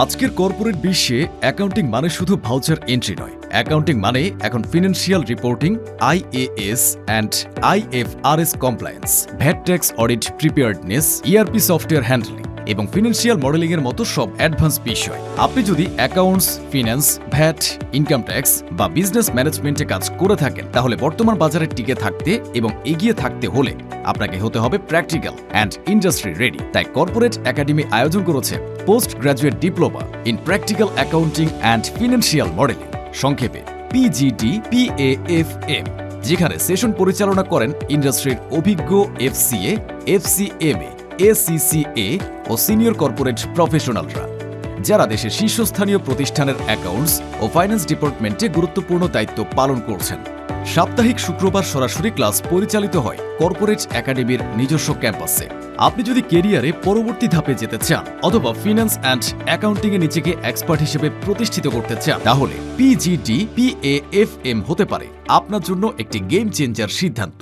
আজকের কর্পোরেট বিশ্বে অ্যাকাউন্টিং মানে শুধু ভাউচার এন্ট্রি নয়। অ্যাকাউন্টিং মানে এখন financial reporting, IAS and IFRS compliance, VAT tax audit preparedness, ERP software handling এবং ফিনান্সিয়াল মডেলিং এর মতো সব অ্যাডভান্স বিষয়। আপনি যদি accounts, finance, VAT, income tax বা বিজনেস ম্যানেজমেন্টে কাজ করে থাকেন, তাহলে বর্তমান বাজারে টিকে থাকতে এবং এগিয়ে থাকতে হলে আপনাকে হতে হবে প্র্যাকটিক্যাল অ্যান্ড ইন্ডাস্ট্রি রেডি। তাই কর্পোরেট একাডেমি আয়োজন করেছে post graduate diploma in practical accounting and financial modelling, সংক্ষেপে PGDPAFM, যেখানে সেশন পরিচালনা করেন ইন্ডাস্ট্রির অভিজ্ঞ FCA, FCMA, ACCA ও সিনিয়র কর্পোরেট প্রফেশনালরা, যারা দেশের শীর্ষস্থানীয় প্রতিষ্ঠানের অ্যাকাউন্টস ও ফাইন্যান্স ডিপার্টমেন্টে গুরুত্বপূর্ণ দায়িত্ব পালন করছেন। সাপ্তাহিক শুক্রবার সরাসরি ক্লাস পরিচালিত হয় কর্পোরেট একাডেমির নিজস্ব ক্যাম্পাসে। আপনি যদি কেরিয়ারে পরবর্তী ধাপে যেতে চান অথবা ফিন্যান্স অ্যান্ড অ্যাকাউন্টিং এ নিজেকে এক্সপার্ট হিসেবে প্রতিষ্ঠিত করতে চান, তাহলে PGDPAFM হতে পারে আপনার জন্য একটি গেম চেঞ্জার সিদ্ধান্ত।